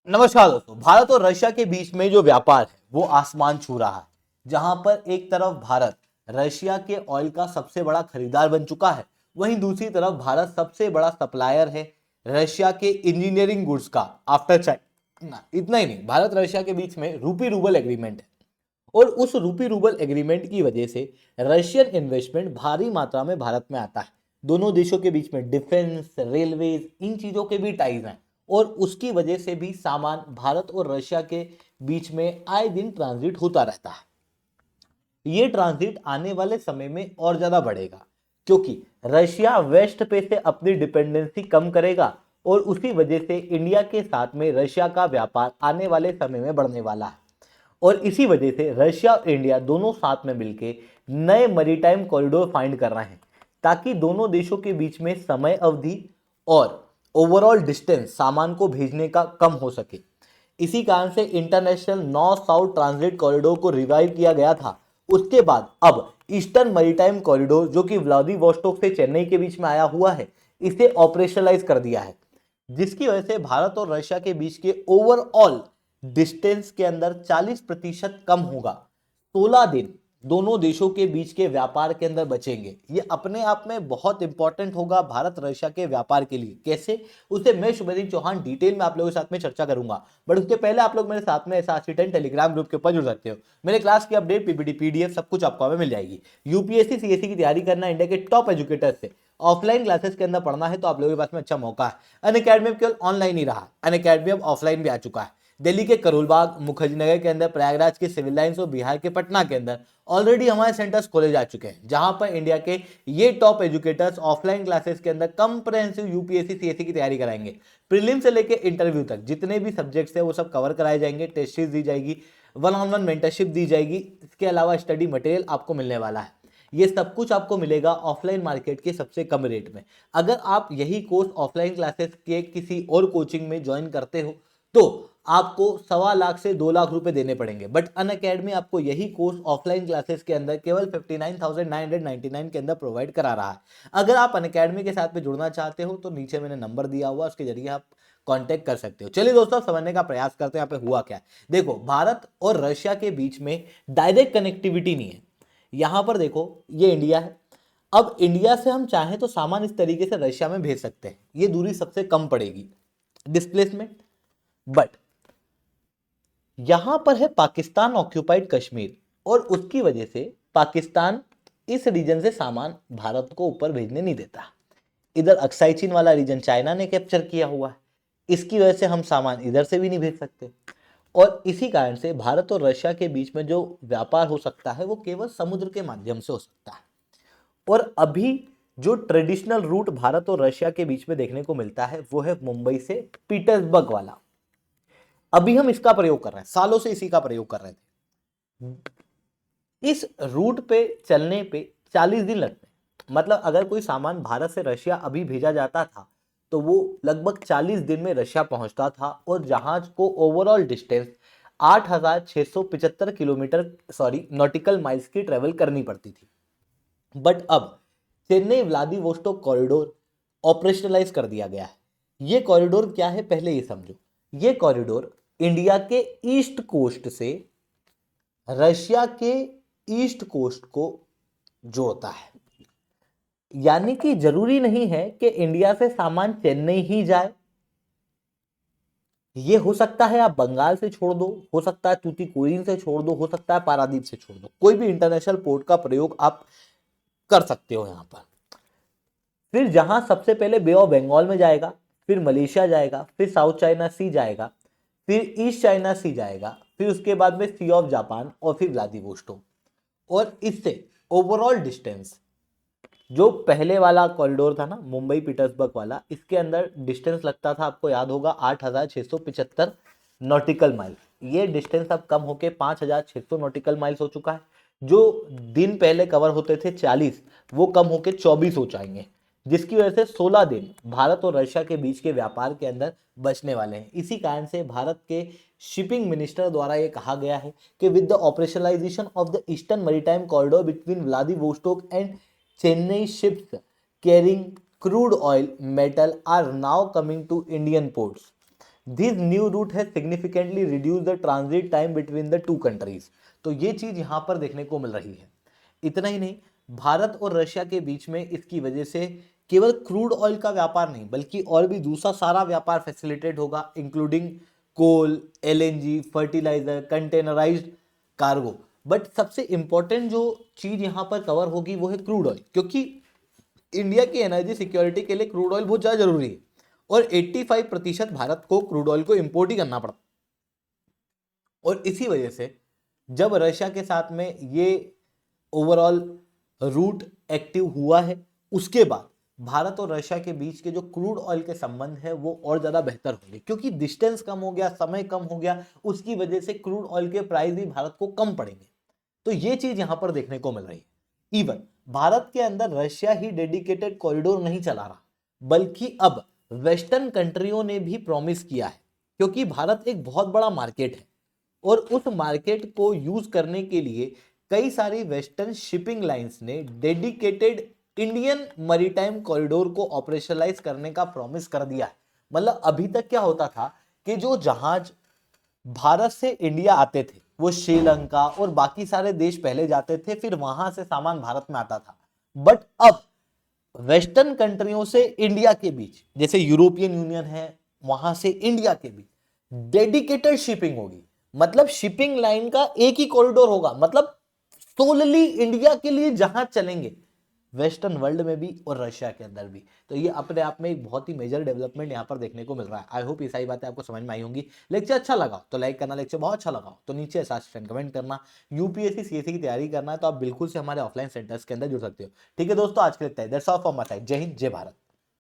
नमस्कार दोस्तों। भारत और रशिया के बीच में जो व्यापार है वो आसमान छू रहा है। जहां पर एक तरफ भारत रशिया के ऑयल का सबसे बड़ा खरीदार बन चुका है, वहीं दूसरी तरफ भारत सबसे बड़ा सप्लायर है रशिया के इंजीनियरिंग गुड्स का आफ्टर चाइना। इतना ही नहीं, भारत रशिया के बीच में रूपी रूबल एग्रीमेंट है और उस रूपी रूबल एग्रीमेंट की वजह से रशियन इन्वेस्टमेंट भारी मात्रा में भारत में आता है। दोनों देशों के बीच में डिफेंस, रेलवेज, इन चीजों के भी टाइज हैं और उसकी वजह से भी सामान भारत और रशिया के बीच में आए दिन ट्रांजिट होता रहता है। ये ट्रांजिट आने वाले समय में और ज्यादा बढ़ेगा क्योंकि रशिया वेस्ट पे से अपनी डिपेंडेंसी कम करेगा और उसी वजह से इंडिया के साथ में रशिया का व्यापार आने वाले समय में बढ़ने वाला है। और इसी वजह से रशिया और इंडिया दोनों साथ में मिलकर नए मैरीटाइम कॉरिडोर फाइंड कर रहे हैं ताकि दोनों देशों के बीच में समय अवधि और ओवरऑल डिस्टेंस सामान को भेजने का कम हो सके। इसी कारण से international north south transit corridor को रिवाइव किया गया था। उसके बाद अब ईस्टर्न मैरीटाइम कॉरिडोर, जो कि व्लादिवोस्टोक से चेन्नई के बीच में आया हुआ है, इसे ऑपरेशनलाइज कर दिया है, जिसकी वजह से भारत और रशिया के बीच के ओवरऑल डिस्टेंस के अंदर 40% कम होगा। 16 दिन दोनों देशों के बीच के व्यापार के अंदर बचेंगे। ये अपने आप में बहुत इंपॉर्टेंट होगा भारत रशिया के व्यापार के लिए। कैसे, उसे मैं शुभदीप चौहान डिटेल में आप लोगों के साथ में चर्चा करूंगा। बट उसके पहले आप लोग मेरे साथ में SRC10 टेलीग्राम ग्रुप के ऊपर जुड़ सकते हो। मेरे क्लास की अपडेट, पीपीटी, पीडीएफ सब कुछ आपको हमें मिल जाएगी। यूपीएससी सीएससी की तैयारी करना, इंडिया के टॉप एजुकेटर से ऑफलाइन क्लासेस के अंदर पढ़ना है तो आप लोगों के पास में अच्छा मौका है। अनअकैडमी केवल ऑनलाइन ही रहा, अनअकैडमी अब ऑफलाइन भी आ चुका है। दिल्ली के करोलबाग, मुखर्जी के अंदर, प्रयागराज के सिविल लाइंस और बिहार के पटना के अंदर ऑलरेडी हमारे सेंटर्स खोले जा चुके हैं, जहां पर इंडिया के ये टॉप एजुकेटर्स ऑफलाइन क्लासेस के अंदर कंप्रहेंसिव यूपीएससी सीएससी की तैयारी कराएंगे। प्रीलिम से लेकर इंटरव्यू तक जितने भी सब्जेक्ट्स है वो सब कवर कराए जाएंगे। टेस्ट सीरीज दी जाएगी, वन ऑन वन मेंटरशिप दी जाएगी। इसके अलावा स्टडी मटेरियल आपको मिलने वाला है। ये सब कुछ आपको मिलेगा ऑफलाइन मार्केट के सबसे कम रेट में। अगर आप यही कोर्स ऑफलाइन क्लासेस के किसी और कोचिंग में ज्वाइन करते हो तो आपको 1.25 लाख से 2 लाख रुपए देने पड़ेंगे। बट अनअकैडमी आपको यही कोर्स ऑफलाइन क्लासेस के अंदर केवल 59,999 के अंदर प्रोवाइड करा रहा है। अगर आप अनअकैडमी के साथ में जुड़ना चाहते हो तो नीचे मैंने नंबर दिया हुआ, उसके जरिए आप कांटेक्ट कर सकते हो। चलिए दोस्तों, समझने का प्रयास करते हैं यहाँ पे हुआ क्या है। देखो, भारत और रशिया के बीच में डायरेक्ट कनेक्टिविटी नहीं है। यहां पर देखो, ये इंडिया है। अब इंडिया से हम चाहें तो सामान इस तरीके से रशिया में भेज सकते हैं, ये दूरी सबसे कम पड़ेगी, डिस्प्लेसमेंट। बट यहां पर है पाकिस्तान ऑक्यूपाइड कश्मीर और उसकी वजह से पाकिस्तान इस रीजन से सामान भारत को ऊपर भेजने नहीं देता। इधर अक्साई चीन वाला रीजन चाइना ने कैप्चर किया हुआ है, इसकी वजह से हम सामान इधर से भी नहीं भेज सकते। और इसी कारण से भारत और रशिया के बीच में जो व्यापार हो सकता है वो केवल समुद्र के माध्यम से हो सकता है। और अभी जो ट्रेडिशनल रूट भारत और रशिया के बीच में देखने को मिलता है वो है मुंबई से पीटर्सबर्ग वाला। अभी हम इसका प्रयोग कर रहे हैं, सालों से इसी का प्रयोग कर रहे थे। इस रूट पे चलने पे 40 दिन लगते हैं। मतलब अगर कोई सामान भारत से रशिया अभी भेजा जाता था तो वो लगभग 40 दिन में रशिया पहुंचता था और जहाज को overall distance 8,675 kilometre nautical miles की ट्रेवल करनी पड़ती थी। बट अब चेन्नई व्लादिवोस्टोक कॉरिडोर ऑपरेशनलाइज कर दिया गया है। ये कॉरिडोर क्या है, पहले ये समझो। ये कॉरिडोर इंडिया के ईस्ट कोस्ट से रशिया के ईस्ट कोस्ट को जोड़ता है। यानी कि जरूरी नहीं है कि इंडिया से सामान चेन्नई ही जाए। ये हो सकता है आप बंगाल से छोड़ दो, हो सकता है तूतीकोरिन से छोड़ दो, हो सकता है पारादीप से छोड़ दो। कोई भी इंटरनेशनल पोर्ट का प्रयोग आप कर सकते हो यहां पर। फिर जहां सबसे पहले बे ऑफ बंगाल में जाएगा, फिर मलेशिया जाएगा, फिर साउथ चाइना सी जाएगा, फिर ईस्ट चाइना सी जाएगा, फिर उसके बाद में सी ऑफ जापान और फिर व्लादिवोस्टोक। और इससे ओवरऑल डिस्टेंस, जो पहले वाला कॉरिडोर था ना मुंबई पीटर्सबर्ग वाला, इसके अंदर डिस्टेंस लगता था, आपको याद होगा, 8,675 नॉटिकल माइल। ये डिस्टेंस अब कम होके 5,600 नॉटिकल माइल्स हो चुका है। जो दिन पहले कवर होते थे 40, वो कम होके 24 हो जाएंगे, जिसकी वजह से 16 दिन भारत और रशिया के बीच के व्यापार के अंदर बचने वाले हैं। इसी कारण से भारत के शिपिंग मिनिस्टर द्वारा ये कहा गया है कि with the operationalisation of the eastern maritime corridor between Vladivostok and Chennai ships carrying crude oil metal are now coming to Indian ports. This new root has significantly reduce the transit time between the two countries. तो ये चीज यहां पर देखने को मिल रही है। इतना ही नहीं, भारत और रशिया के बीच में इसकी वजह से केवल क्रूड ऑयल का व्यापार नहीं बल्कि और भी दूसरा सारा व्यापार फैसिलिटेट होगा, including coal, LNG, fertiliser, containerised cargo. But सबसे इंपॉर्टेंट जो चीज यहां पर कवर होगी वो है क्रूड ऑयल, क्योंकि इंडिया की एनर्जी सिक्योरिटी के लिए क्रूड ऑयल बहुत ज्यादा जरूरी है और 85% भारत को क्रूड ऑयल को इंपोर्ट ही करना पड़ता। और इसी वजह से जब रशिया के साथ में ये ओवरऑल रूट एक्टिव हुआ है, उसके बाद भारत और रशिया के बीच के जो क्रूड ऑयल के संबंध है वो और ज्यादा बेहतर होंगे, क्योंकि डिस्टेंस कम हो गया, समय कम हो गया, उसकी वजह से क्रूड ऑयल के प्राइस भी भारत को कम पड़ेंगे। तो ये चीज यहां पर देखने को मिल रही है। इवन भारत के अंदर रशिया ही डेडिकेटेड कॉरिडोर नहीं चला रहा, बल्कि अब वेस्टर्न कंट्रियों ने भी प्रॉमिस किया है, क्योंकि भारत एक बहुत बड़ा मार्केट है और उस मार्केट को यूज करने के लिए कई सारी वेस्टर्न शिपिंग लाइंस ने डेडिकेटेड इंडियन मैरीटाइम कॉरिडोर को ऑपरेशनलाइज करने का प्रॉमिस कर दिया है। मतलब अभी तक क्या होता था कि जो जहाज भारत से इंडिया आते थे वो श्रीलंका और बाकी सारे देश पहले जाते थे, फिर वहां से सामान भारत में आता था। बट अब वेस्टर्न कंट्रियों से इंडिया के बीच, जैसे यूरोपियन यूनियन है, वहां से इंडिया के बीच डेडिकेटेड शिपिंग होगी। मतलब शिपिंग लाइन का एक ही कॉरिडोर होगा, मतलब सोलली इंडिया के लिए जहाज चलेंगे, वेस्टर्न वर्ल्ड में भी और रशिया के अंदर भी। तो ये अपने आप में एक बहुत ही मेजर डेवलपमेंट यहाँ पर देखने को मिल रहा है। आई होप ये सारी बातें आपको समझ में आई होंगी। लेक्चर अच्छा लगा तो लाइक करना, लेक्चर बहुत अच्छा लगा तो नीचे कमेंट करना। यूपीएससी सीएससी की तैयारी करना है तो आप बिल्कुल से हमारे ऑफलाइन सेंटर्स के अंदर जुड़ सकते हो। ठीक है दोस्तों, आज के लिए that's all from my side. जय हिंद, जय भारत।